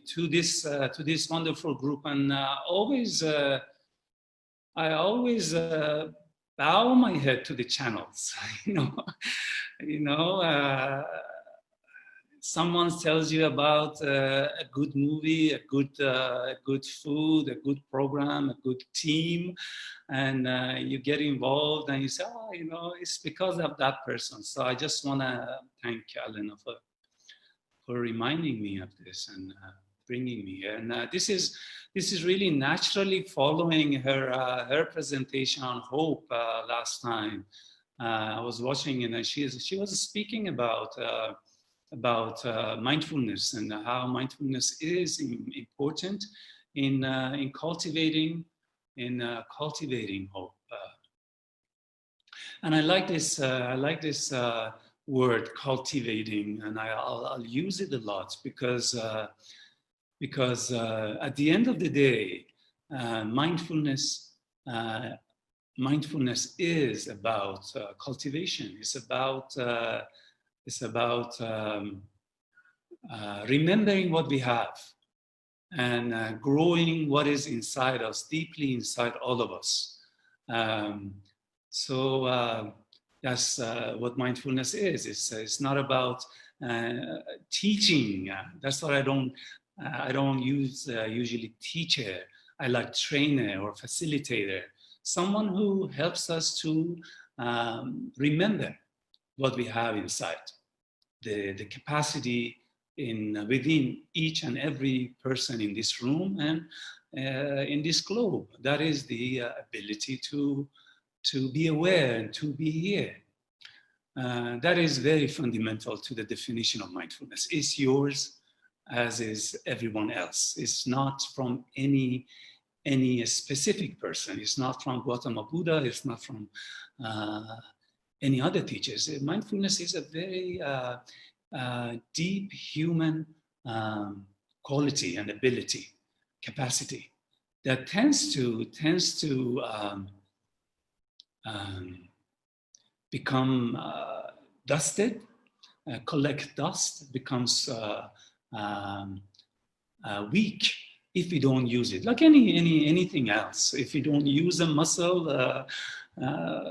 to this wonderful group, and I always bow my head to the channels. Someone tells you about a good movie, a good food, a good program, a good team, and you get involved and you say, oh, it's because of that person. So I just want to thank Elena for reminding me of this and bringing me here. And this is really naturally following her presentation on hope last time. I was watching, and she was speaking about mindfulness and how mindfulness is important in cultivating hope. And I like this word, cultivating, and I'll use it a lot because at the end of the day, mindfulness is about cultivation. It's about remembering what we have and growing what is inside us, deeply inside all of us. So that's what mindfulness is. It's not about teaching. That's what I don't use usually teacher. I like trainer or facilitator, someone who helps us to remember what we have inside, the capacity within each and every person in this room and in this globe. That is the ability to be aware and to be here. That is very fundamental to the definition of mindfulness. It's yours, as is everyone else. It's not from any specific person. It's not from Gautama Buddha. It's not from any other teachers. Mindfulness is a very deep human quality and ability, capacity that tends to become dusted, collect dust, becomes weak if we don't use it. Like anything else, if we don't use a muscle,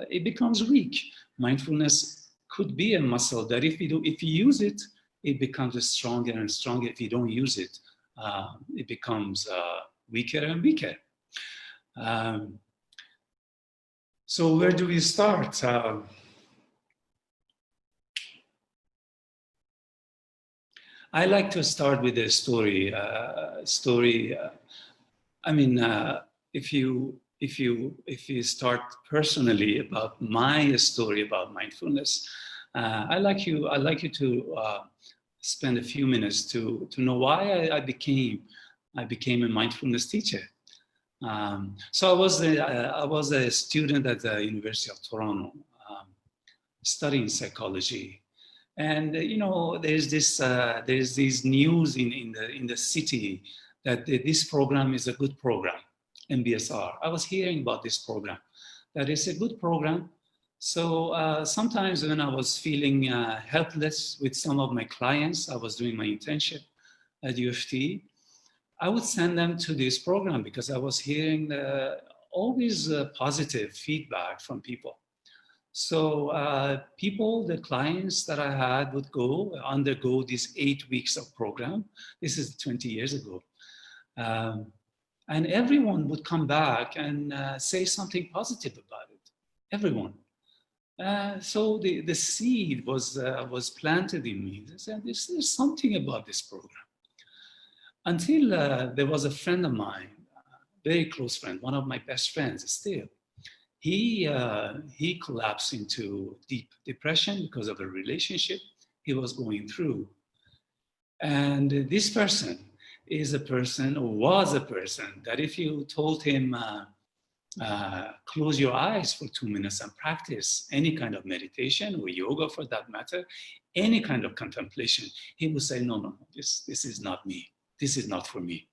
it becomes weak. Mindfulness could be a muscle that if you use it, it becomes stronger and stronger. If you don't use it, it becomes weaker and weaker. So where do we start? I like to start with a story. If you start personally about my story about mindfulness, I like you to spend a few minutes to know why I became a mindfulness teacher. So I was a student at the University of Toronto, studying psychology. And there's these news in the city that this program is a good program, MBSR. I was hearing about this program, that it's a good program. So sometimes when I was feeling helpless with some of my clients, I was doing my internship at UFT, I would send them to this program because I was hearing always positive feedback from people. So the clients that I had would undergo this 8 weeks of program. This is 20 years ago. And everyone would come back and say something positive about it. Everyone. So the seed was planted in me. They said, there's something about this program. Until there was a friend of mine, very close friend, one of my best friends still. He collapsed into deep depression because of a relationship he was going through. And this person was a person that if you told him, close your eyes for 2 minutes and practice any kind of meditation or yoga for that matter, any kind of contemplation, he would say, no, this is not me. This is not for me.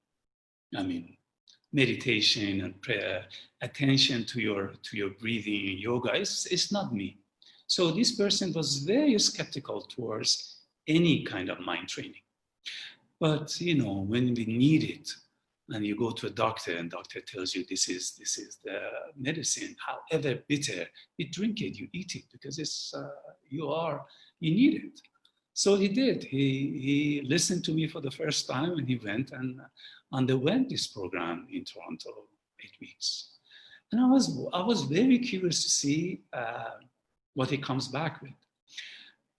I mean, meditation and prayer, attention to your breathing in yoga, it's not me. So this person was very skeptical towards any kind of mind training. But you know, when we need it, and you go to a doctor, and doctor tells you this is the medicine, however bitter, you drink it, you eat it, because it's you need it. So he did. He listened to me for the first time, and he went and underwent this program in Toronto, 8 weeks. And I was very curious to see what he comes back with.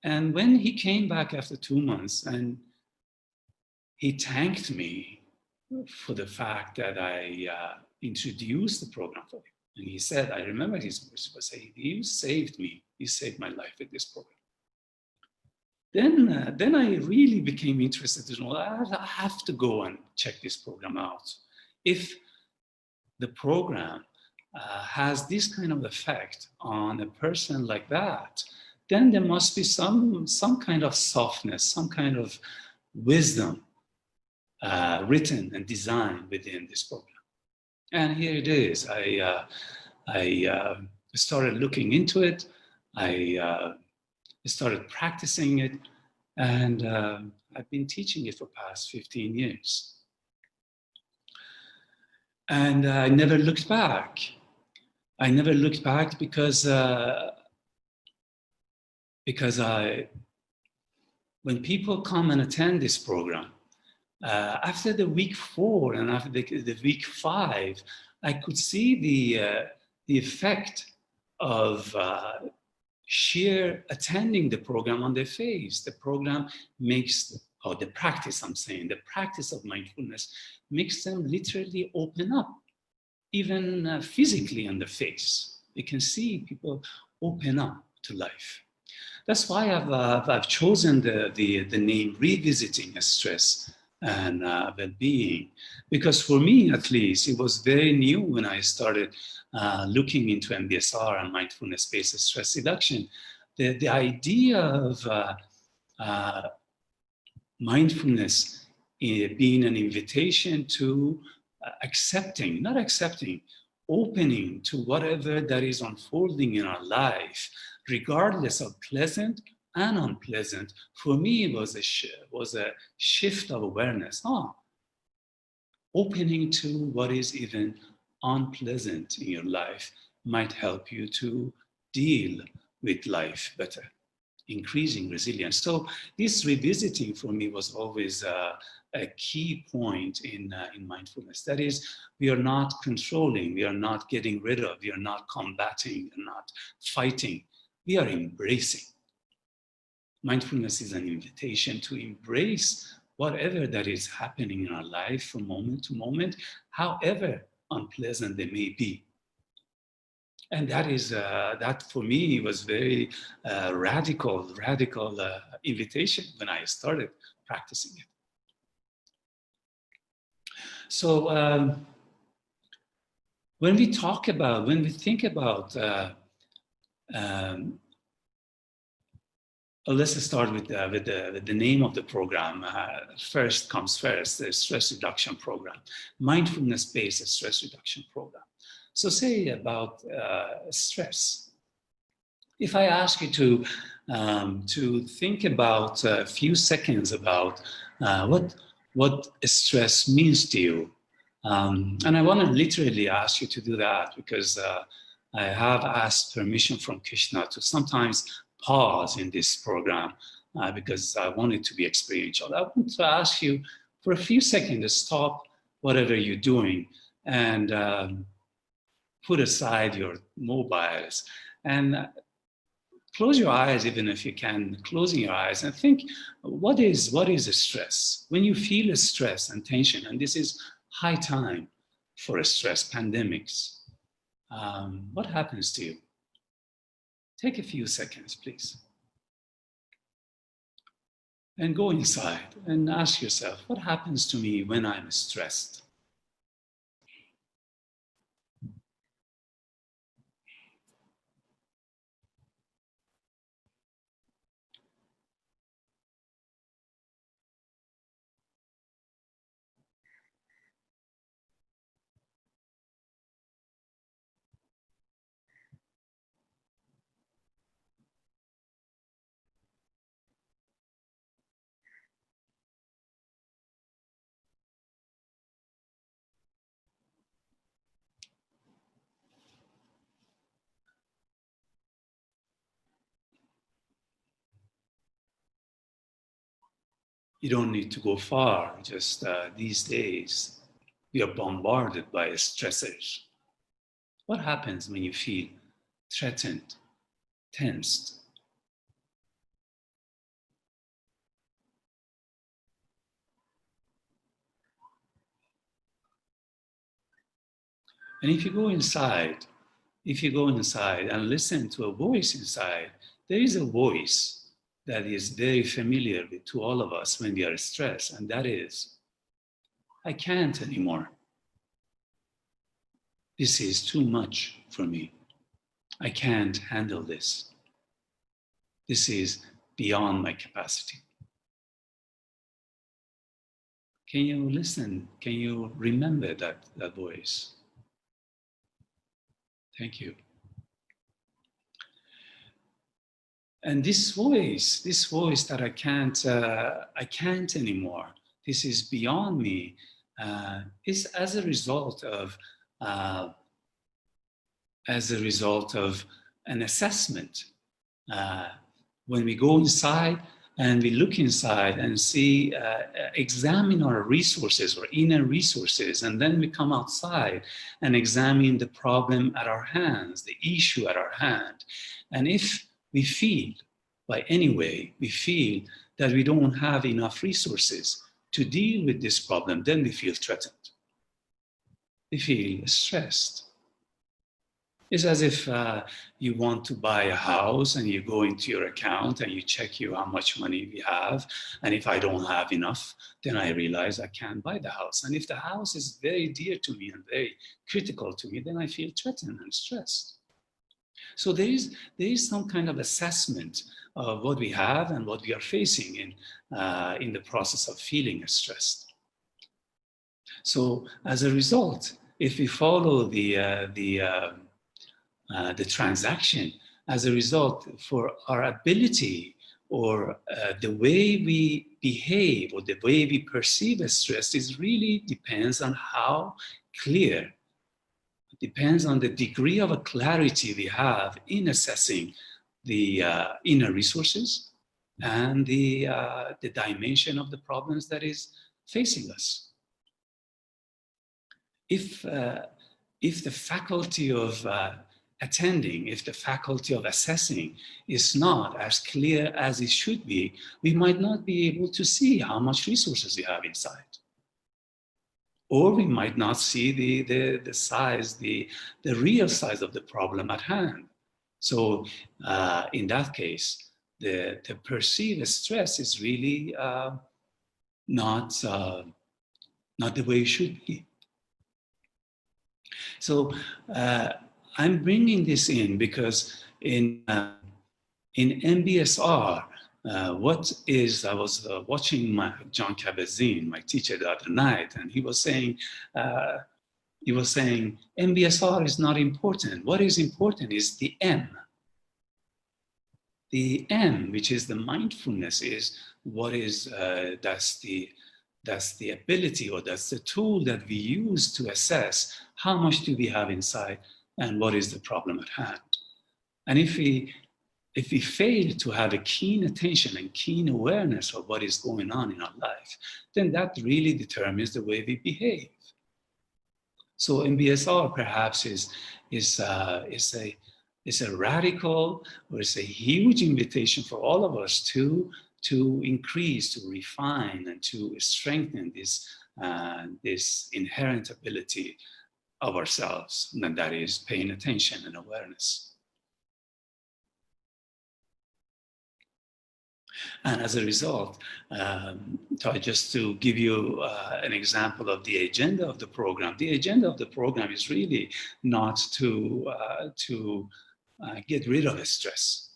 And when he came back after 2 months, and he thanked me for the fact that I introduced the program for him. And he said, I remember his words was saying, you saved me. You saved my life with this program. Then I really became interested to know, I have to go and check this program out. If the program has this kind of effect on a person like that, then there must be some kind of softness, some kind of wisdom written and designed within this program. And here it is. I started looking into it. I started practicing it, and I've been teaching it for past 15 years. And I never looked back. I never looked back because when people come and attend this program, after the week 4 and after the week 5, I could see the effect of sheer attending the program on their face. The program makes, or the practice, I'm saying, the practice of mindfulness makes them literally open up, even physically on the face. You can see people open up to life. That's why I've chosen the name Revisiting Stress and Well-being, because for me, at least, it was very new when I started looking into MBSR and mindfulness-based stress reduction. The idea of mindfulness being an invitation to not accepting, opening to whatever that is unfolding in our life, regardless of pleasant and unpleasant. For me, it was a shift of awareness. Opening to what is even unpleasant in your life might help you to deal with life better, increasing resilience. So this revisiting for me was always a key point in mindfulness. That is, we are not controlling, we are not getting rid of, we are not combating, we are not fighting, we are embracing. Mindfulness is an invitation to embrace whatever that is happening in our life from moment to moment, however unpleasant they may be. And that for me was very radical invitation when I started practicing it. So when we think about, let's start with the name of the program. First comes first, the stress reduction program, mindfulness-based stress reduction program. So say about stress. If I ask you to think about a few seconds about what stress means to you, and I want to literally ask you to do that because I have asked permission from Krishna to sometimes pause in this program because I want it to be experiential. I want to ask you for a few seconds to stop whatever you're doing and put aside your mobiles and close your eyes, even if you can, closing your eyes and think, what is a stress? When you feel a stress and tension, and this is high time for a stress, pandemics, what happens to you? Take a few seconds, please. And go inside and ask yourself, what happens to me when I'm stressed? You don't need to go far. Just these days, we are bombarded by stressors. What happens when you feel threatened, tensed? And if you go inside and listen to a voice inside, there is a voice that is very familiar to all of us when we are stressed, and that is, I can't anymore. This is too much for me. I can't handle this. This is beyond my capacity. Can you listen? Can you remember that voice? Thank you. And this voice that I can't anymore, this is beyond me, is as a result of an assessment. When we go inside and we look inside and see, examine our resources or inner resources, and then we come outside and examine the problem at our hands, the issue at our hand. And if we feel, by any way, we feel that we don't have enough resources to deal with this problem, then we feel threatened. We feel stressed. It's as if you want to buy a house and you go into your account and you check how much money we have. And if I don't have enough, then I realize I can't buy the house. And if the house is very dear to me and very critical to me, then I feel threatened and stressed. So there is some kind of assessment of what we have and what we are facing in the process of feeling stressed. So as a result, if we follow the transaction, as a result, for our ability or the way we behave or the way we perceive stress is really depends on how clear, it depends on the degree of a clarity we have in assessing the inner resources and the dimension of the problems that is facing us. If the faculty of attending, if the faculty of assessing is not as clear as it should be, we might not be able to see how much resources we have inside. Or we might not see the size, the real size of the problem at hand. So in that case, the perceived stress is really not the way it should be. So I'm bringing this in because in MBSR, I was watching John Kabat-Zinn, my teacher, the other night, and he was saying MBSR is not important. What is important is the M. The M, which is the mindfulness, is what is that's the ability, or that's the tool that we use to assess how much do we have inside and what is the problem at hand. And if we fail to have a keen attention and keen awareness of what is going on in our life, then that really determines the way we behave. So MBSR perhaps is a radical, or it's a huge invitation for all of us to increase, to refine, and to strengthen this inherent ability of ourselves, and that is paying attention and awareness. And as a result, just to give you an example of the agenda of the program is really not to get rid of stress.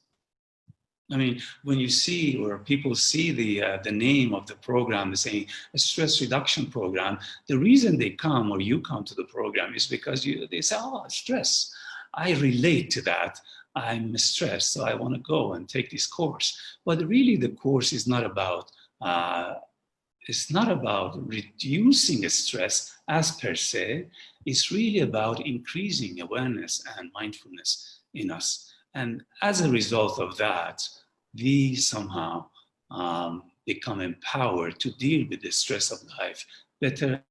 I mean, when you see, or people see the name of the program, saying a stress reduction program, the reason they come, or you come to the program, is because they say, oh, stress. I relate to that. I'm stressed, so I want to go and take this course. But really, the course is not about reducing stress as per se. It's really about increasing awareness and mindfulness in us. And as a result of that, we somehow become empowered to deal with the stress of life better.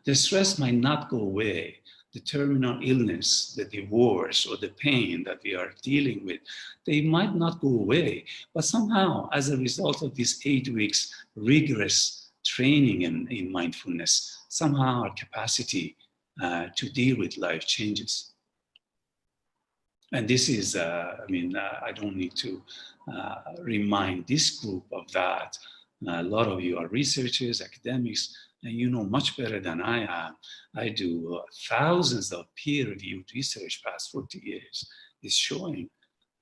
The stress might not go away. The terminal illness, the divorce, or the pain that we are dealing with, they might not go away. But somehow, as a result of this 8 weeks rigorous training in mindfulness, somehow our capacity to deal with life changes. And this is, I don't need to remind this group of that. A lot of you are researchers, academics, and you know much better than I am. I do thousands of peer-reviewed research past 40 years is showing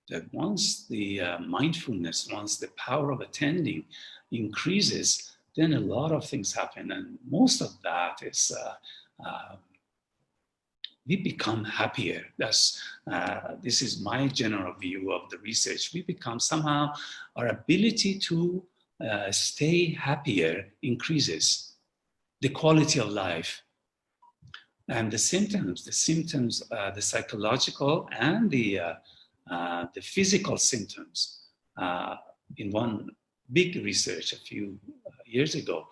that once the mindfulness, once the power of attending increases, then a lot of things happen. And most of that is we become happier. This is my general view of the research. We become somehow, our ability to stay happier increases. The quality of life and the symptoms, the psychological and the physical symptoms. In one big research a few years ago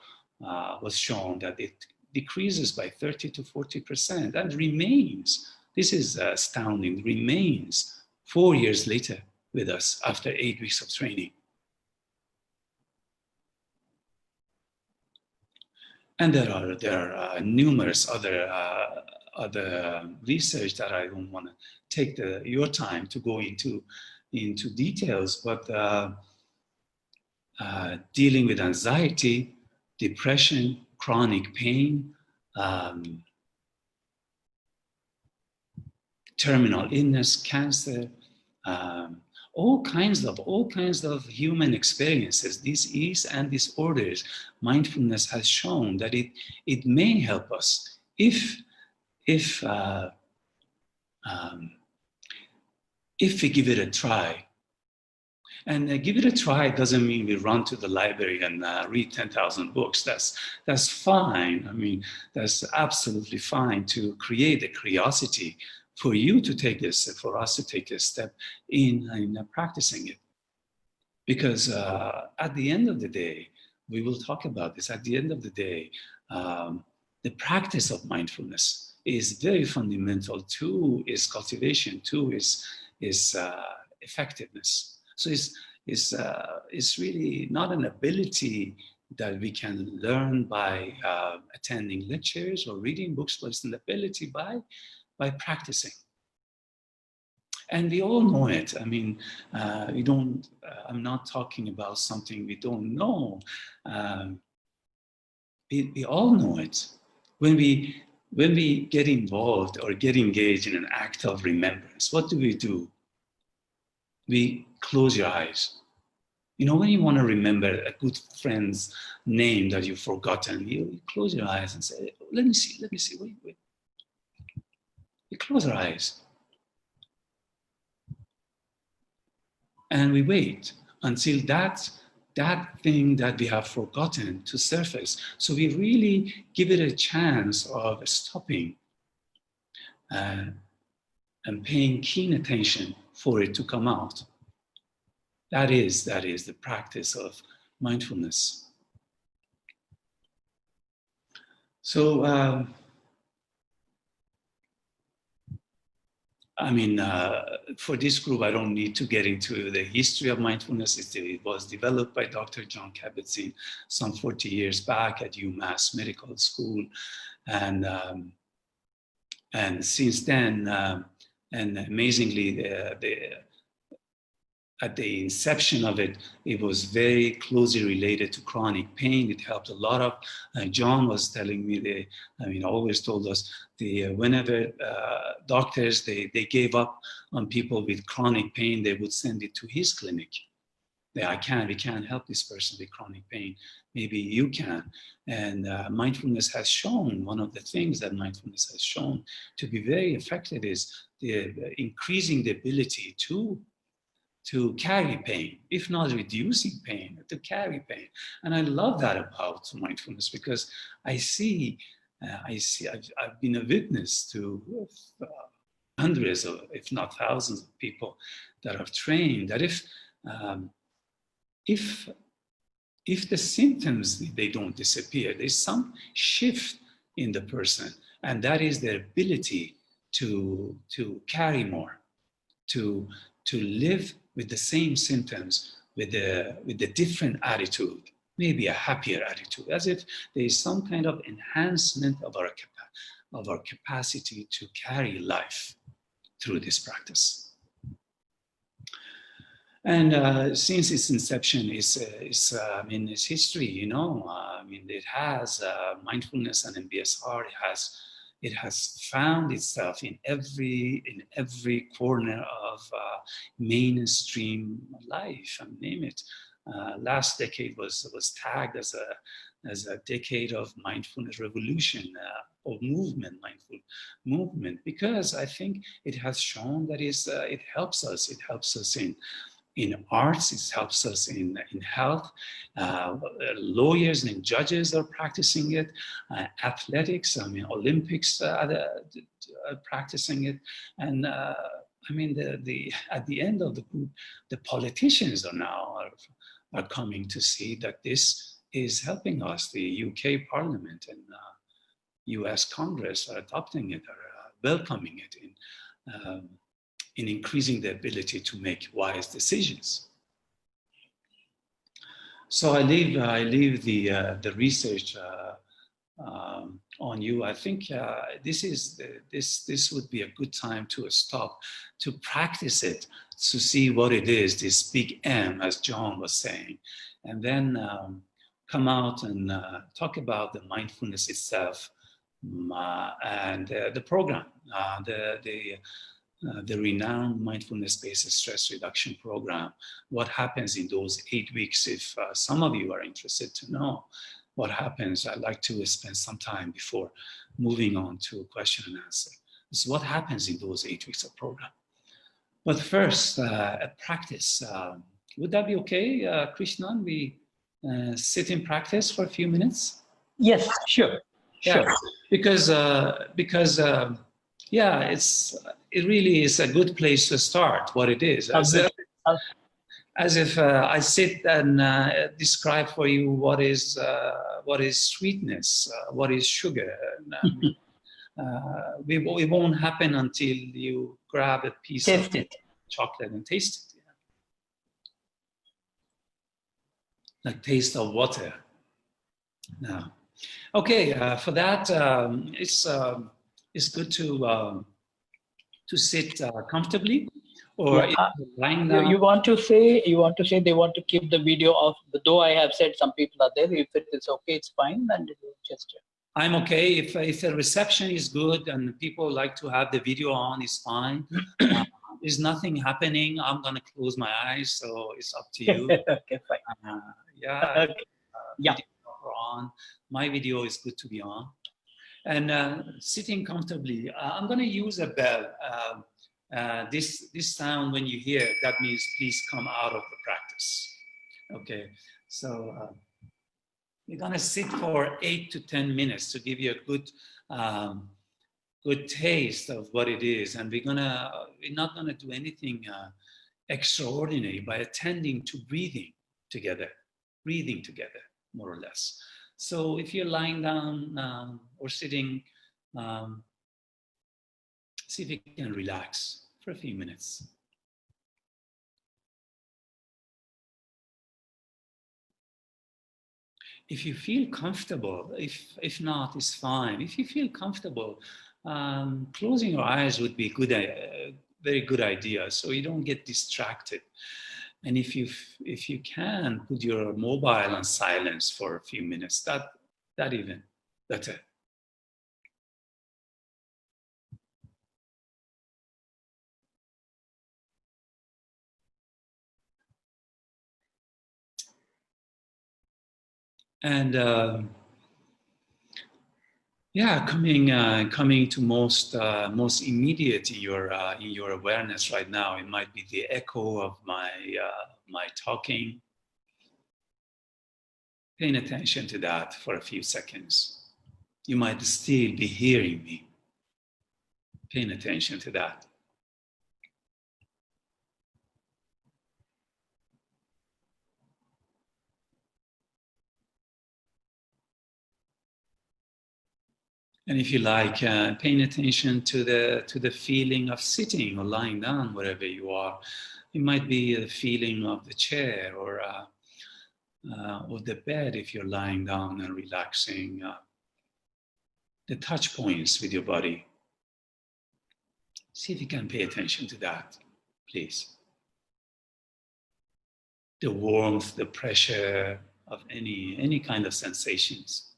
was shown that it decreases by 30 to 40% and remains, this is astounding, remains 4 years later with us after 8 weeks of training. And there are numerous other research that I don't want to take your time to go into details, but dealing with anxiety, depression, chronic pain, terminal illness, cancer, all kinds of human experiences, disease and disorders. Mindfulness has shown that it may help us if we give it a try. And give it a try doesn't mean we run to the library and read 10,000 books. That's fine. I mean, that's absolutely fine to create a curiosity for you to take this, for us to take a step in practicing it. Because at the end of the day, we will talk about this, at the end of the day, the practice of mindfulness is very fundamental to its cultivation, to its effectiveness. So it's really not an ability that we can learn by attending lectures or reading books, but it's an ability by practicing. And we all know it. I mean, I'm not talking about something we don't know. We all know it. When we get involved or get engaged in an act of remembrance, what do? We close your eyes. You know, when you want to remember a good friend's name that you've forgotten, you close your eyes and say, let me see, wait. We close our eyes. And we wait until that thing that we have forgotten to surface. So we really give it a chance of stopping and paying keen attention for it to come out. That is the practice of mindfulness. So, for this group, I don't need to get into the history of mindfulness. It was developed by Dr. John Kabat-Zinn some 40 years back at UMass Medical School. And since then, and amazingly, at the inception of it, it was very closely related to chronic pain. It helped a lot of, John was telling me, always told us, whenever doctors, they gave up on people with chronic pain, they would send it to his clinic. We can't help this person with chronic pain. Maybe you can. And mindfulness has shown, one of the things that mindfulness has shown to be very effective is increasing the ability to carry pain, if not reducing pain, to carry pain. And I love that about mindfulness because I've been a witness to hundreds of, if not thousands of people that have trained, that if if the symptoms, they don't disappear, there's some shift in the person, and that is their ability to carry more, to live with the same symptoms with a different attitude, maybe a happier attitude, as if there is some kind of enhancement of our capacity to carry life through this practice. And since its inception is its history, you know, it has mindfulness and MBSR. It has found itself in every corner of mainstream life. And name it. Last decade was tagged as a decade of mindfulness revolution or movement, mindful movement, because I think it has shown that it helps us. It helps us in arts, it helps us in health. Lawyers and judges are practicing it. Athletics, Olympics are practicing it. And at the end of the group, the politicians are coming to see that this is helping us. The UK Parliament and US Congress are adopting it, are welcoming it in increasing the ability to make wise decisions. So I leave the research on you. I think this would be a good time to stop, to practice it, to see what it is, this big M, as John was saying, and then come out and talk about the mindfulness itself and the program, the renowned mindfulness-based stress reduction program. What happens in those 8 weeks? If some of you are interested to know what happens, I'd like to spend some time before moving on to question and answer. This is what happens in those 8 weeks of program. But first, a practice. Would that be okay, Krishnan? We sit in practice for a few minutes? Yes, sure. Yeah, because yeah, it really is a good place to start. What it is, as if I sit and describe for you what is sweetness, what is sugar. It won't happen until you grab a piece of chocolate and taste it. Yeah. Like taste of water. Now, okay, for that it's good to sit comfortably, or lying down. You want to say they want to keep the video off, though I have said some people are there. If it is okay, it's fine, and just. I'm okay if the reception is good and people like to have the video on, it's fine. There's nothing happening. I'm gonna close my eyes, so it's up to you. Okay, fine. Yeah. Okay. Yeah. On. My video is good to be on. And sitting comfortably, I'm going to use a bell. This sound, when you hear it, that means please come out of the practice. Okay, so we're going to sit for 8 to 10 minutes to give you a good taste of what it is. And we're not going to do anything extraordinary by attending to breathing together, more or less. So if you're lying down or sitting, see if you can relax for a few minutes. If you feel comfortable, if not, it's fine. If you feel comfortable, closing your eyes would be a very good idea, so you don't get distracted. And if you can put your mobile on silence for a few minutes, that even better. And yeah, coming to most immediate in your awareness right now, it might be the echo of my talking. Paying attention to that for a few seconds. You might still be hearing me. Paying attention to that. And if you like, paying attention to the feeling of sitting or lying down wherever you are. It might be the feeling of the chair or the bed if you're lying down and relaxing. The touch points with your body. See if you can pay attention to that, please. The warmth, the pressure of any kind of sensations.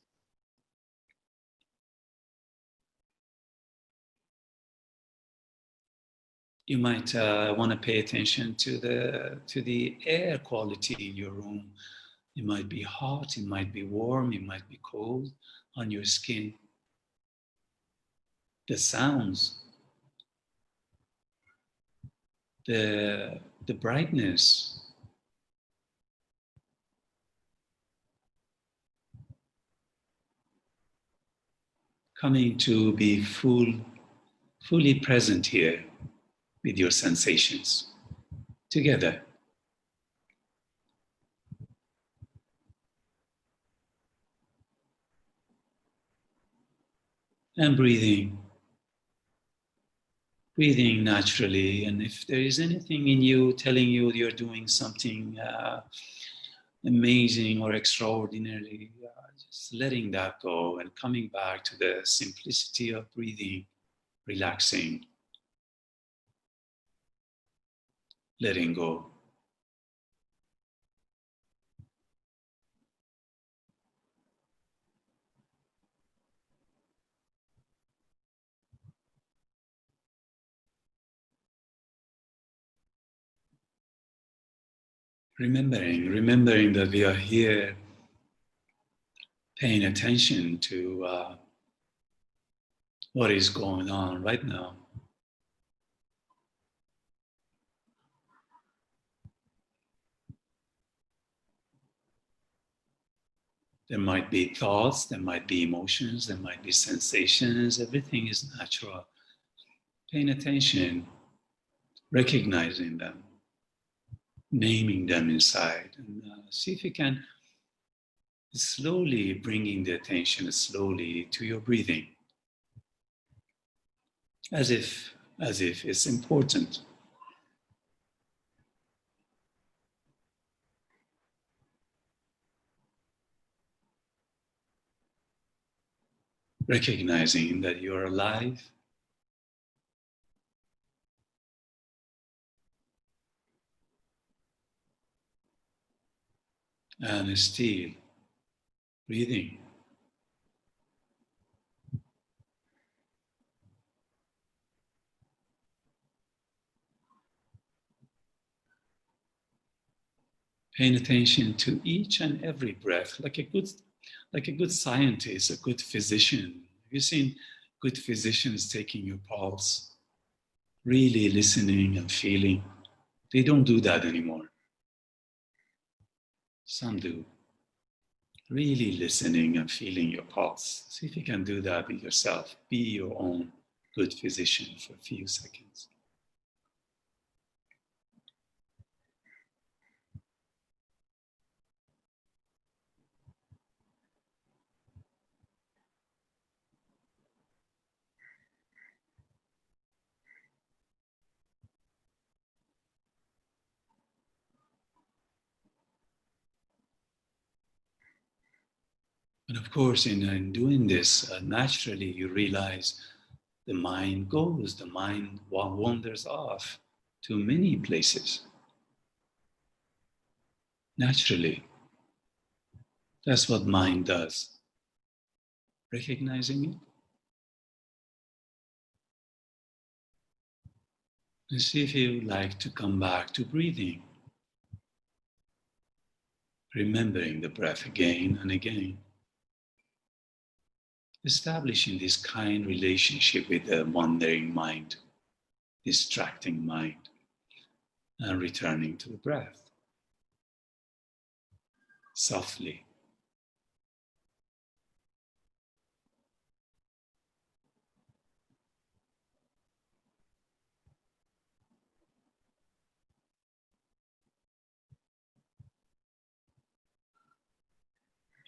You might want to pay attention to the air quality in your room. It might be hot, it might be warm, it might be cold on your skin. The sounds, the brightness. Coming to be fully present here with your sensations together. And breathing naturally. And if there is anything in you telling you you're doing something amazing or extraordinary, just letting that go and coming back to the simplicity of breathing, relaxing, letting go. Remembering that we are here paying attention to what is going on right now. There might be thoughts, there might be emotions, there might be sensations. Everything is natural. Paying attention, recognizing them, naming them inside, and see if you can slowly bringing the attention slowly to your breathing, as if it's important. Recognizing that you're alive, and still breathing. Paying attention to each and every breath, like a good scientist, a good physician. Have you seen good physicians taking your pulse, really listening and feeling? They don't do that anymore. Some do. Really listening and feeling your pulse. See if you can do that with yourself. Be your own good physician for a few seconds. And of course, in doing this, naturally you realize the mind goes, the mind wanders off to many places. Naturally, that's what mind does. Recognizing it. And see if you like to come back to breathing. Remembering the breath again and again. Establishing this kind relationship with the wandering mind, distracting mind, and returning to the breath. Softly.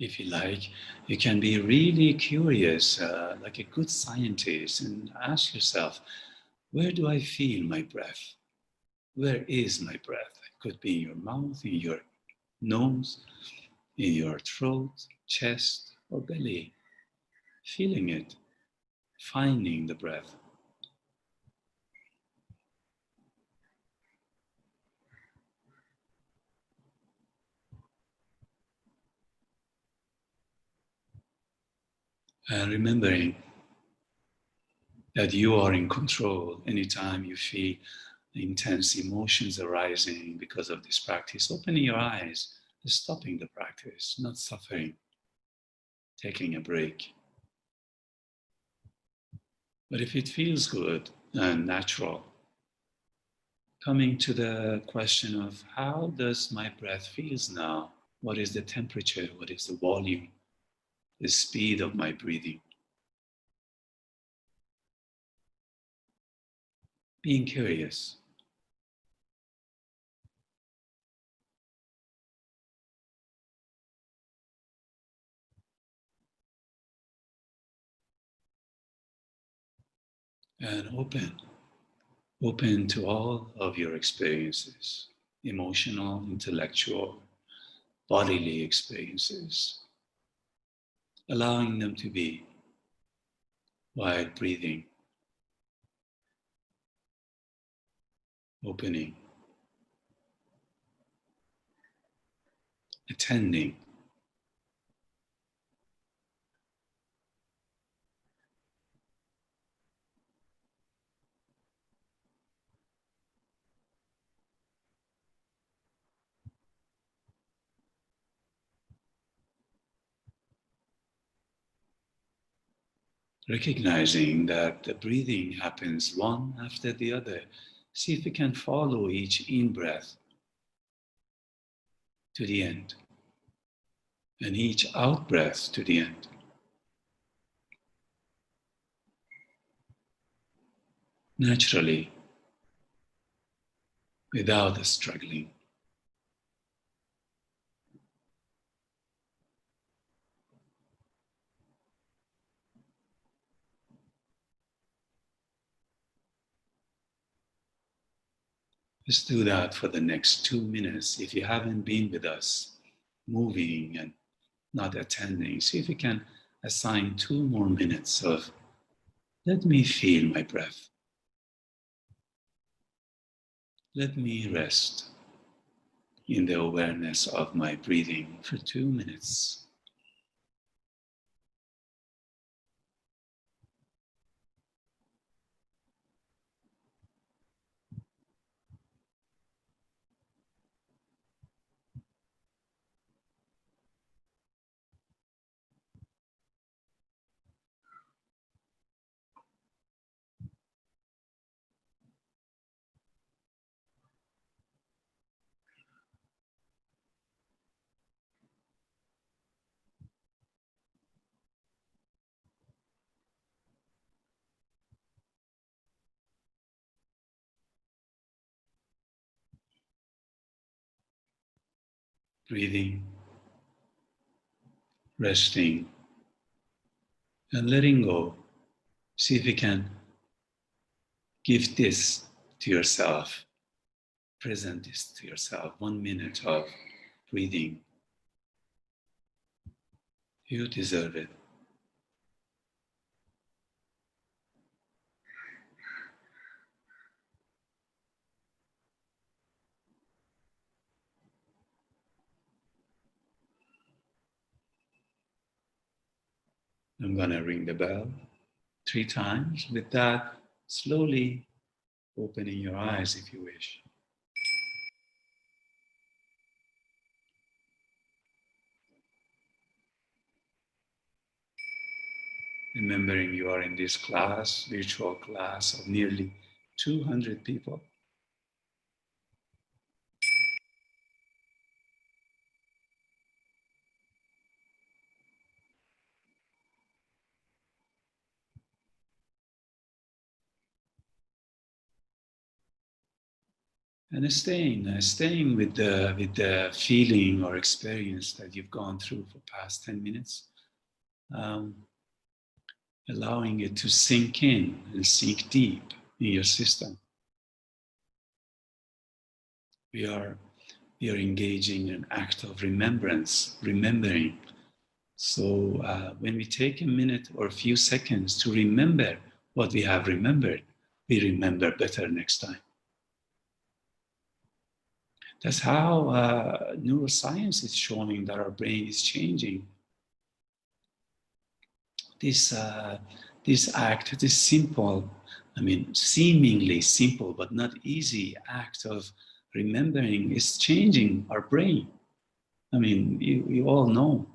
If you like, you can be really curious, like a good scientist, and ask yourself, where do I feel my breath? Where is my breath? It could be in your mouth, in your nose, in your throat, chest, or belly. Feeling it, finding the breath. And remembering that you are in control anytime you feel intense emotions arising because of this practice. Opening your eyes, stopping the practice, not suffering, taking a break. But if it feels good and natural, coming to the question of how does my breath feels now? What is the temperature? What is the volume? The speed of my breathing? Being curious. And open to all of your experiences, emotional, intellectual, bodily experiences, allowing them to be while breathing, opening, attending. Recognizing that the breathing happens one after the other. See if you can follow each in-breath to the end and each out-breath to the end. Naturally, without struggling. Just do that for the next 2 minutes. If you haven't been with us, moving and not attending, see if you can assign 2 more minutes of let me feel my breath. Let me rest in the awareness of my breathing for 2 minutes. Breathing, resting, and letting go. See if you can give this to yourself, present this to yourself. 1 minute of breathing. You deserve it. I'm going to ring the bell 3 times. With that, slowly opening your eyes if you wish. Remembering you are in this class, virtual class of nearly 200 people. And staying with the feeling or experience that you've gone through for past 10 minutes, allowing it to sink in and sink deep in your system. We are engaging in an act of remembering. So when we take a minute or a few seconds to remember what we have remembered, we remember better next time. That's how neuroscience is showing that our brain is changing. This act, this simple, seemingly simple but not easy act of remembering is changing our brain. You all know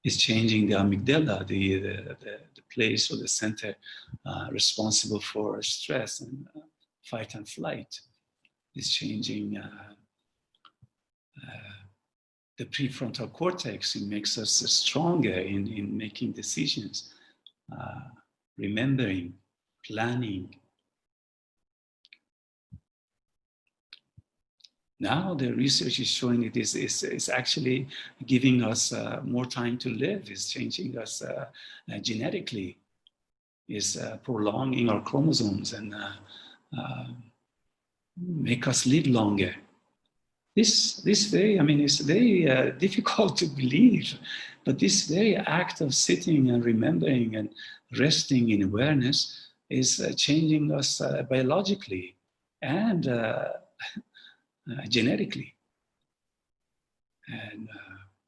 it's changing the amygdala, the place or the center responsible for stress and fight and flight. It's changing the prefrontal cortex. It makes us stronger in making decisions, remembering, planning. Now the research is showing it is actually giving us more time to live. It's changing us genetically. It's prolonging our chromosomes and make us live longer. This very, it's very difficult to believe, but this very act of sitting and remembering and resting in awareness is changing us biologically and genetically. And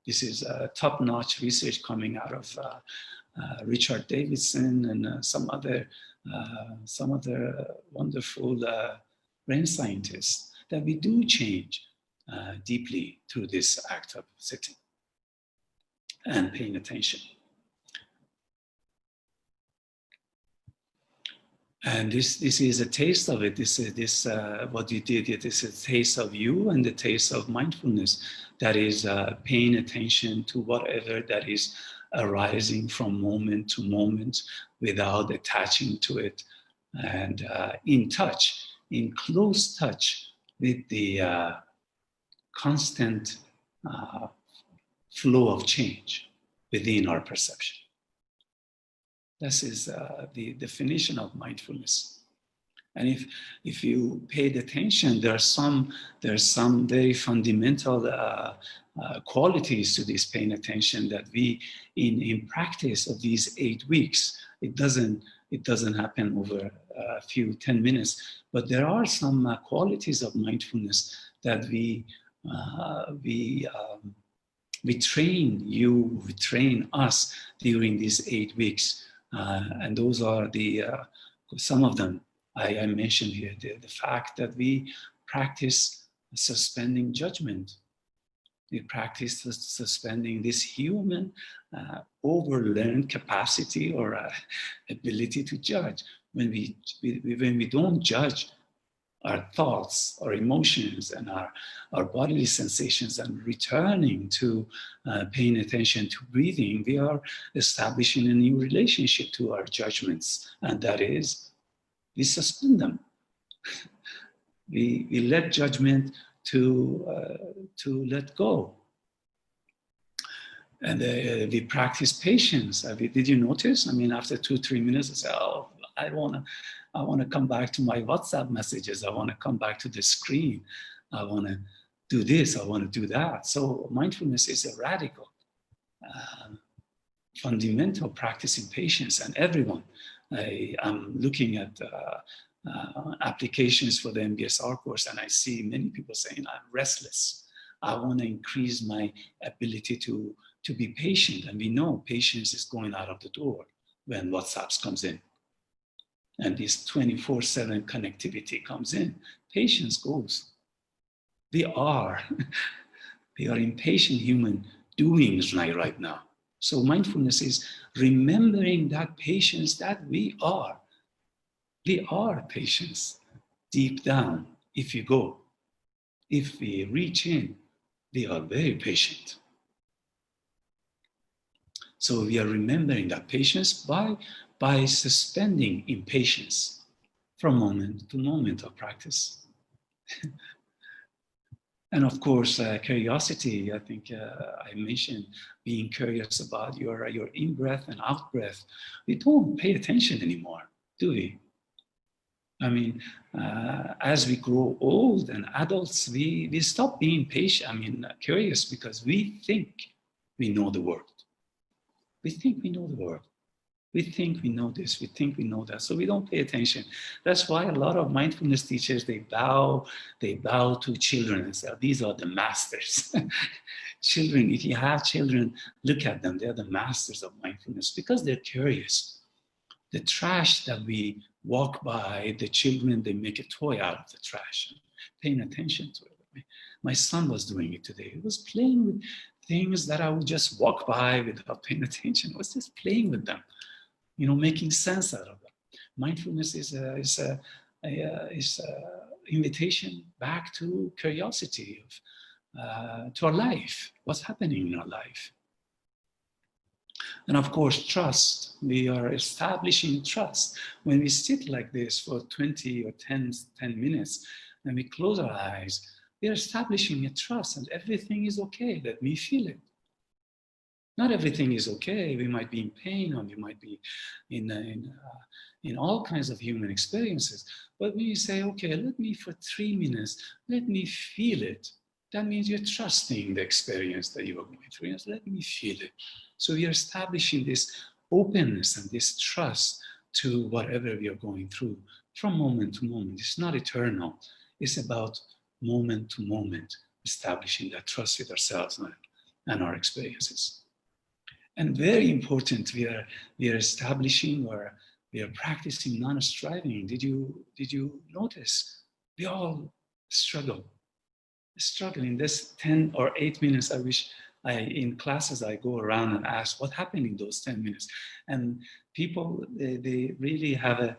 this is top-notch research coming out of Richard Davidson and some other wonderful brain scientists, that we do change deeply through this act of sitting and paying attention. And this is a taste of it. This what you did. It is a taste of you and the taste of mindfulness. That is paying attention to whatever that is arising from moment to moment without attaching to it, and in close touch with the constant flow of change within our perception. This is the definition of mindfulness. And if you paid attention, there are some very fundamental qualities to this paying attention that we, in practice of these 8 weeks, it doesn't happen over a few 10 minutes, but there are some qualities of mindfulness that we train us during these 8 weeks. And those are some of them I mentioned here. The fact that we practice suspending judgment. We practice suspending this human overlearned capacity or ability to judge. When we don't judge our thoughts, our emotions, and our bodily sensations, and returning to paying attention to breathing, we are establishing a new relationship to our judgments, and that is, we suspend them. We let judgment to let go. And we practice patience. Did you notice? After 2-3 minutes, I say, "Oh, I want to come back to my WhatsApp messages. I want to come back to the screen. I want to do this. I want to do that." So mindfulness is a radical, fundamental practice in patience, and everyone. I'm looking at applications for the MBSR course, and I see many people saying, "I'm restless. I want to increase my ability to be patient." And we know patience is going out of the door when WhatsApp comes in. And this 24/7 connectivity comes in. Patience goes. We are impatient human doings right now. So mindfulness is remembering that patience that we are. We are patience deep down. If we reach in, we are very patient. So we are remembering that patience by suspending impatience from moment to moment of practice. And of course, curiosity. I think I mentioned being curious about your in-breath and out-breath. We don't pay attention anymore, do we? I mean, as we grow old and adults, we stop being patient, curious, because we think we know the world. We think we know the world. We think we know this, we think we know that, so we don't pay attention. That's why a lot of mindfulness teachers, they bow to children and say, these are the masters. Children, if you have children, look at them, they're the masters of mindfulness because they're curious. The trash that we walk by, the children, they make a toy out of the trash, paying attention to it. My son was doing it today. He was playing with things that I would just walk by without paying attention. I was just playing with them, making sense out of them. Mindfulness is a invitation back to curiosity to our life, what's happening in our life. And of course, trust. We are establishing trust. When we sit like this for 20 or 10 minutes, and we close our eyes, we are establishing a trust, and everything is okay. Let me feel it. Not everything is okay. We might be in pain, or we might be in all kinds of human experiences. But when you say, okay, let me for 3 minutes, let me feel it, that means you're trusting the experience that you are going through. Let me feel it. So we are establishing this openness and this trust to whatever we are going through from moment to moment. It's not eternal. It's about moment to moment, establishing that trust with ourselves and our experiences. And very important, we are establishing, or we are practicing non-striving. Did you notice? We all struggle in this 10 or 8 minutes. I wish in classes I go around and ask what happened in those 10 minutes. And people, they really have a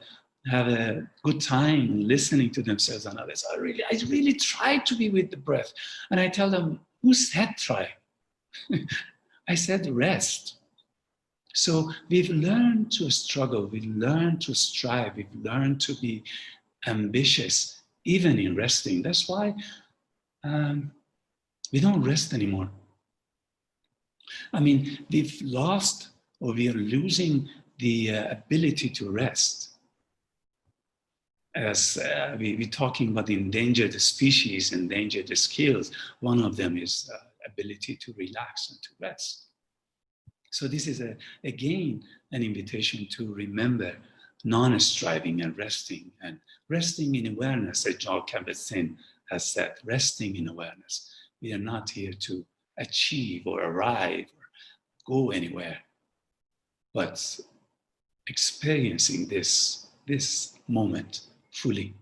good time listening to themselves and others. I really try to be with the breath. And I tell them, who said try? I said rest. So we've learned to struggle, we've learned to strive, we've learned to be ambitious, even in resting. That's why we don't rest anymore. We've lost, or we are losing the ability to rest. As we're talking about endangered species, endangered skills, one of them is ability to relax and to rest. So this is, again, an invitation to remember non-striving and resting in awareness, as John Kabat-Zinn has said, resting in awareness. We are not here to achieve or arrive or go anywhere, but experiencing this moment fully.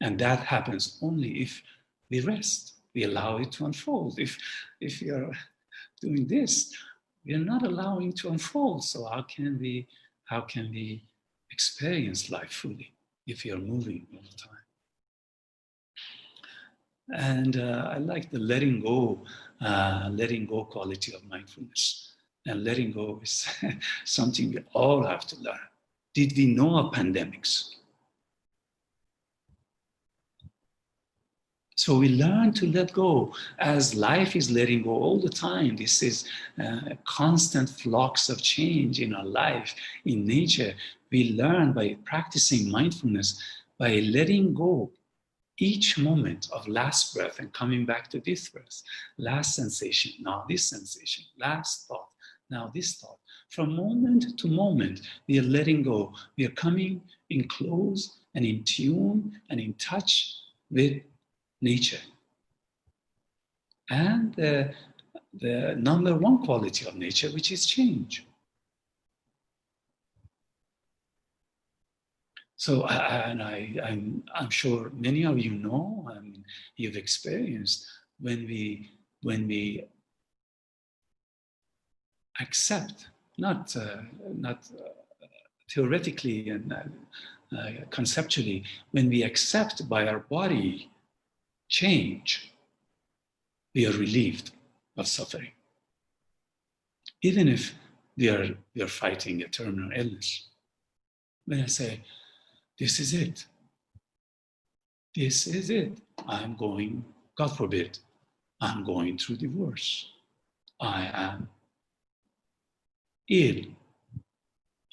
And that happens only if we rest, we allow it to unfold. If you're doing this, we are not allowing it to unfold. So how can we experience life fully if we are moving all the time? And I like the letting go quality of mindfulness. And letting go is something we all have to learn. Did we know of pandemics? So we learn to let go as life is letting go all the time. This is a constant flux of change in our life, in nature. We learn by practicing mindfulness, by letting go each moment of last breath and coming back to this breath, last sensation, now this sensation, last thought, now this thought. From moment to moment, we are letting go. We are coming in close and in tune and in touch with nature. And the number one quality of nature, which is change. So I'm sure many of you know, you've experienced when we accept, not theoretically and conceptually, when we accept by our body change, we are relieved of suffering. Even if we are fighting a terminal illness. When I say, this is it. This is it. I'm going God forbid, I'm going through divorce. I am ill.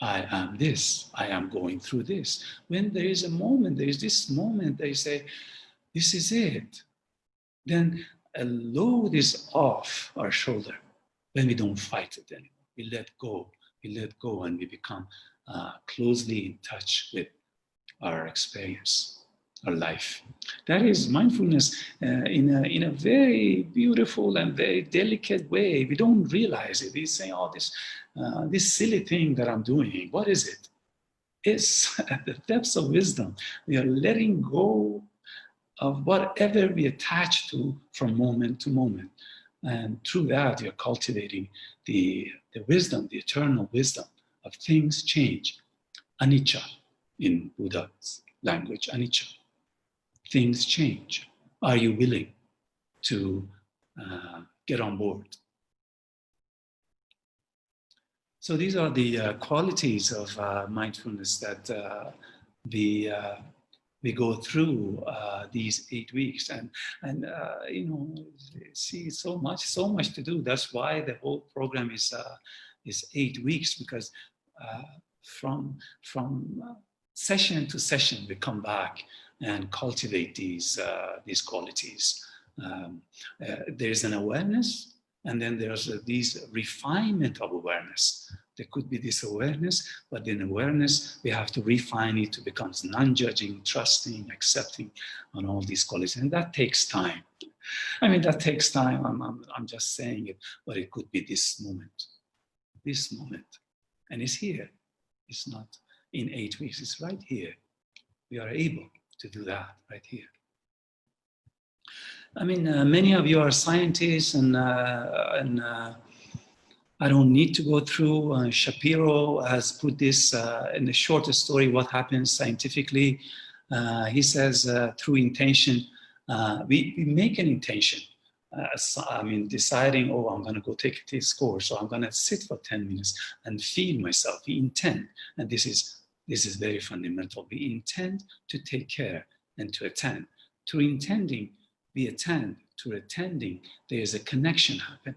I am this. I am going through this. When there is a moment, there is this moment, they say, this is it. Then a load is off our shoulder. Then we don't fight it anymore. We let go. We let go and we become closely in touch with our experience, our life. That is mindfulness in a very beautiful and very delicate way. We don't realize it. We say, oh, this silly thing that I'm doing, what is it? It's at the depths of wisdom. We are letting go of whatever we attach to from moment to moment. And through that, you're cultivating the wisdom, the eternal wisdom of things change. Anicca in Buddha's language, anicca. Things change. Are you willing to get on board? So these are the qualities of mindfulness that we go through these 8 weeks, and you know, see so much to do. That's why the whole program is 8 weeks, because from session to session we come back and cultivate these qualities. There's an awareness, and then there's these refinement of awareness. There could be this awareness, but in awareness, we have to refine it to become non-judging, trusting, accepting on all these qualities. And that takes time. I mean, that takes time. I'm just saying it, but it could be this moment. And it's here. It's not in 8 weeks, it's right here. We are able to do that right here. I mean, many of you are scientists, and I don't need to go through. Shapiro has put this in the shortest story, what happens scientifically. He says through intention, we make an intention. I mean, deciding, oh, I'm going to go take a test course, so I'm going to sit for 10 minutes and feel myself. We intend, and this is very fundamental. We intend to take care and to attend. Through intending, we attend. Through attending, there is a connection happen.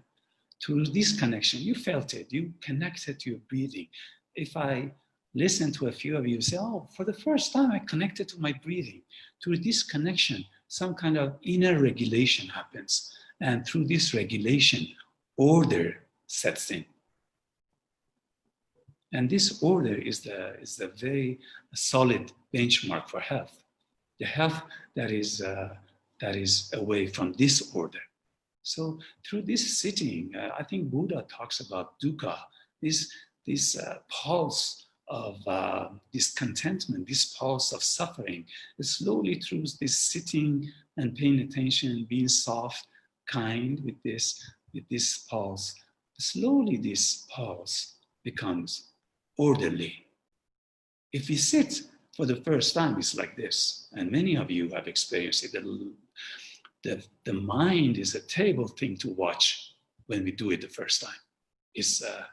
Through this connection, you felt it, you connected to your breathing. If I listen to a few of you say, oh, for the first time I connected to my breathing. Through this connection, some kind of inner regulation happens. And through this regulation, order sets in. And this order is the very solid benchmark for health. The health that is away from disorder. So through this sitting, I think Buddha talks about dukkha, this pulse of discontentment, this pulse of suffering. Slowly through this sitting and paying attention, being soft, kind with this pulse, slowly this pulse becomes orderly. If we sit for the first time, it's like this, and many of you have experienced it. The mind is a terrible thing to watch when we do it the first time. It's a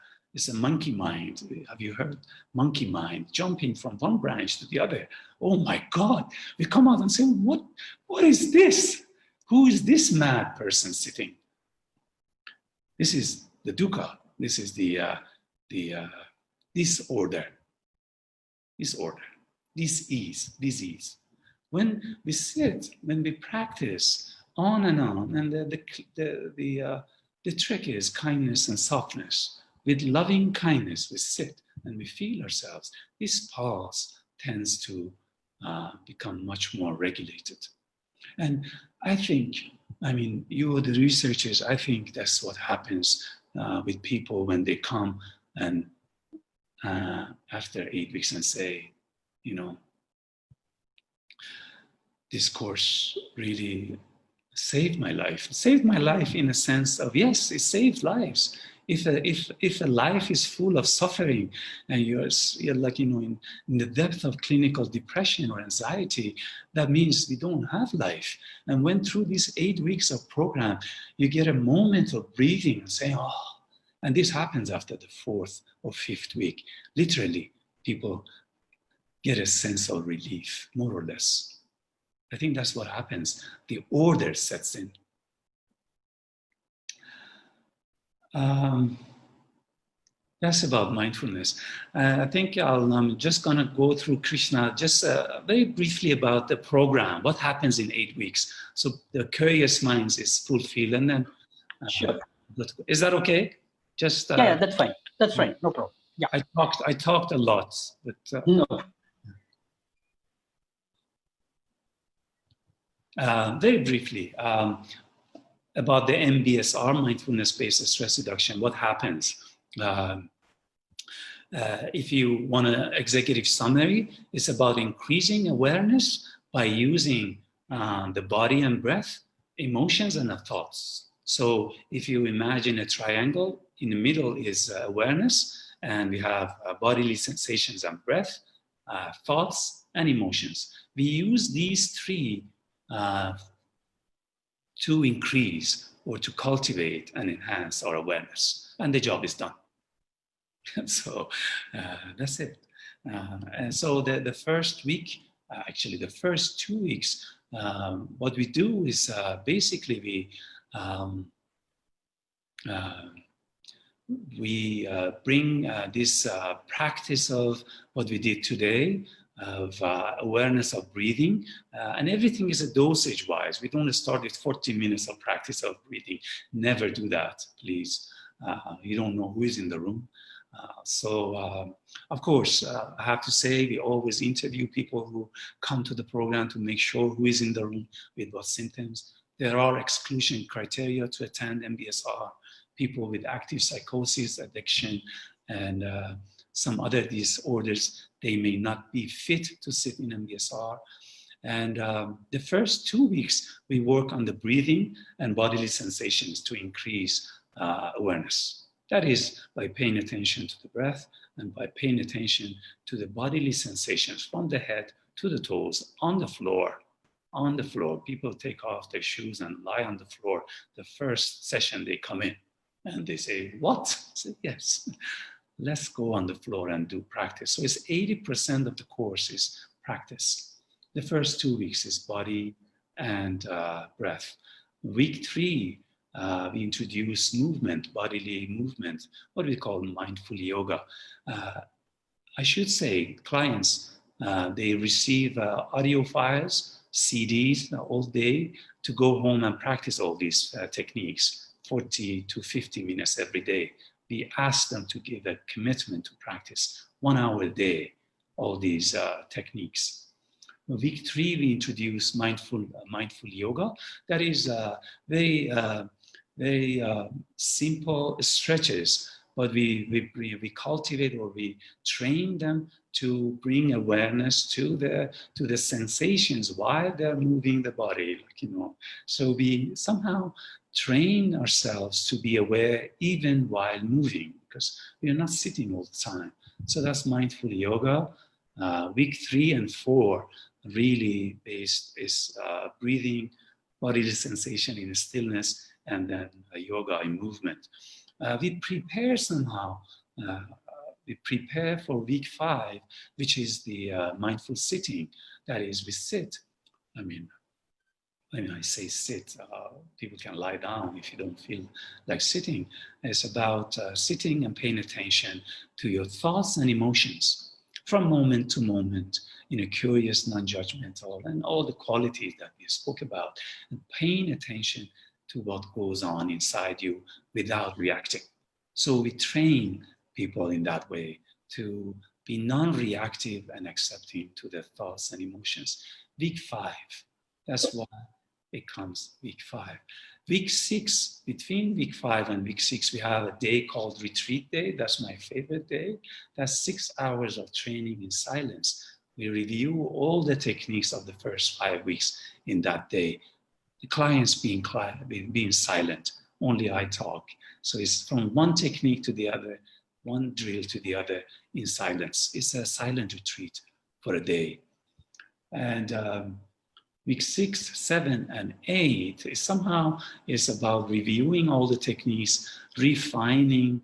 monkey mind. Have you heard? Monkey mind, jumping from one branch to the other. Oh my God, we come out and say, what is this? Who is this mad person sitting? This is the dukkha. This is the disorder, disease. When we sit, when we practice on, and the trick is kindness and softness. With loving kindness, we sit and we feel ourselves. This pulse tends to become much more regulated. And I think, I mean, you are the researchers, I think that's what happens with people when they come and after 8 weeks and say, you know, this course really saved my life. It saved my life in a sense of, yes, it saves lives. If a life is full of suffering and you're like, you know, in the depth of clinical depression or anxiety, that means we don't have life. And when through these 8 weeks of program, you get a moment of breathing and saying, oh, and this happens after the 4th or 5th week. Literally, people get a sense of relief, more or less. I think that's what happens. The order sets in. That's about mindfulness. I think I'm just going to go through Krishna just very briefly about the program, what happens in 8 weeks. So the curious minds is fulfilled. And then, sure. Is that okay? Just yeah, that's fine. That's fine. No problem. Yeah. I talked a lot, but no. Very briefly about the MBSR, mindfulness-based stress reduction. What happens? If you want an executive summary, it's about increasing awareness by using the body and breath, emotions, and the thoughts. So if you imagine a triangle, in the middle is awareness, and we have bodily sensations and breath, thoughts, and emotions. We use these three to increase or to cultivate and enhance our awareness, and the job is done. So that's it. And so the first week, actually the first 2 weeks, what we do is basically we bring this practice of what we did today, of awareness of breathing, and everything is a dosage wise. We don't start with 40 minutes of practice of breathing. Never do that, please. You don't know who is in the room. Of course, I have to say, we always interview people who come to the program to make sure who is in the room with what symptoms. There are exclusion criteria to attend MBSR. People with active psychosis, addiction, and some other disorders, they may not be fit to sit in MBSR. And the first 2 weeks, we work on the breathing and bodily sensations to increase awareness. That is by paying attention to the breath and by paying attention to the bodily sensations from the head to the toes on the floor. On the floor, people take off their shoes and lie on the floor. The first session they come in and they say, what? I say, yes, let's go on the floor and do practice. So it's 80% of the course is practice. The first 2 weeks is body and breath. Week 3, we introduce movement, bodily movement, what we call mindful yoga. I should say clients, they receive audio files, CDs all day to go home and practice all these techniques, 40 to 50 minutes every day. We ask them to give a commitment to practice 1 hour a day, all these techniques. Week 3, we introduce mindful yoga. That is very simple stretches, but we cultivate or we train them to bring awareness to the sensations while they're moving the body, So we somehow train ourselves to be aware even while moving, because we are not sitting all the time. So that's mindful yoga. Week 3 and 4 really based is breathing, bodily sensation in stillness, and then yoga in movement. We prepare somehow. We prepare for week 5, which is the mindful sitting. That is, we sit. I say sit, people can lie down if you don't feel like sitting. It's about sitting and paying attention to your thoughts and emotions from moment to moment in a curious, non-judgmental, and all the qualities that we spoke about, and paying attention to what goes on inside you without reacting. So we train people in that way to be non-reactive and accepting to their thoughts and emotions. Week 5, that's why it comes week 5. Week 6, between week 5 and week 6, we have a day called retreat day. That's my favorite day. That's 6 hours of training in silence. We review all the techniques of the first 5 weeks in that day. The clients being silent, only I talk. So it's from one technique to the other, one drill to the other in silence. It's a silent retreat for a day. And week 6, 7, and 8 is about reviewing all the techniques, refining,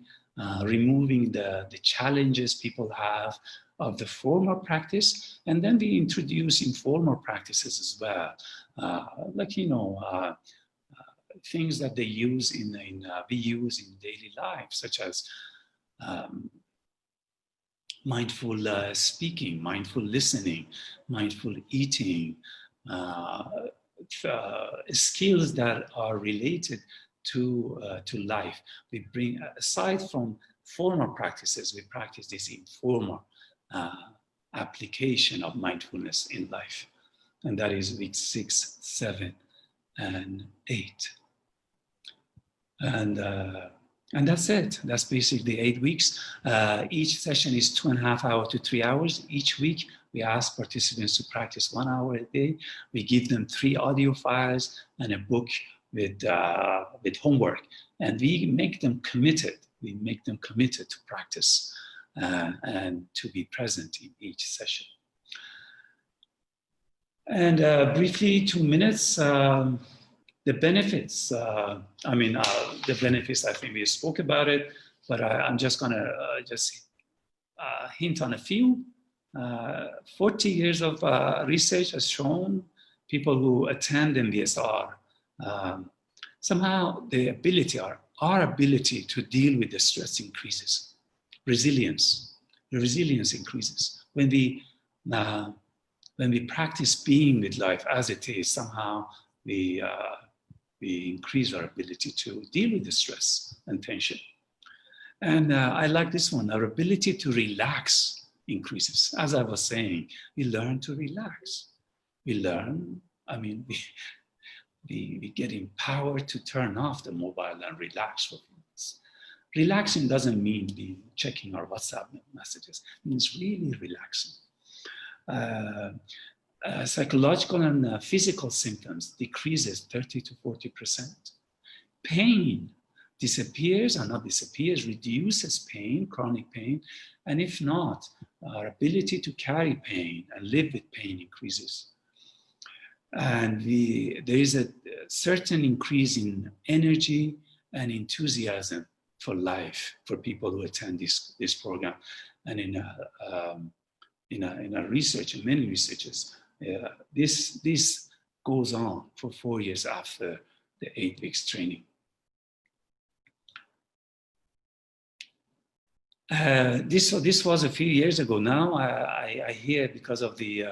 removing the challenges people have, of the formal practice, and then we introduce informal practices as well, like things that they use we use in daily life, such as mindful speaking, mindful listening, mindful eating, skills that are related to life. We bring, aside from formal practices, we practice this informal application of mindfulness in life. And that is week 6, 7, and 8. And that's it. That's basically 8 weeks. Each session is 2.5 hours to 3 hours. Each week, we ask participants to practice 1 hour a day. We give them 3 audio files and a book with homework. And we make them committed. We make them committed to practice and to be present in each session. And briefly, 2 minutes. The benefits, the benefits, I think we spoke about it, but I'm just gonna hint on a few. 40 years of research has shown people who attend MBSR, somehow the ability, our ability to deal with the stress increases. Resilience increases. When we practice being with life as it is, somehow we increase our ability to deal with the stress and tension. And I like this one, our ability to relax increases. As I was saying, we learn to relax. We get empowered to turn off the mobile and relax for minutes. Relaxing doesn't mean checking our WhatsApp messages. It means really relaxing. Psychological and physical symptoms decreases 30 to 40%. Pain disappears, or not disappears, reduces pain, chronic pain, and if not, our ability to carry pain and live with pain increases. And there is a certain increase in energy and enthusiasm for life for people who attend this program. And in our research, in many researches, this goes on for 4 years after the 8 weeks training. This was a few years ago. Now I hear, because of the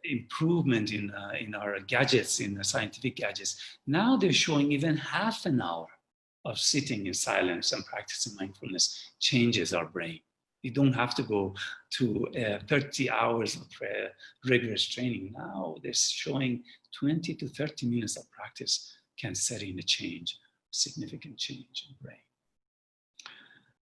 improvement in our gadgets, in the scientific gadgets, now they're showing even half an hour of sitting in silence and practicing mindfulness changes our brain. You don't have to go to 30 hours of rigorous training. Now they're showing 20 to 30 minutes of practice can set in a change, significant change in the brain.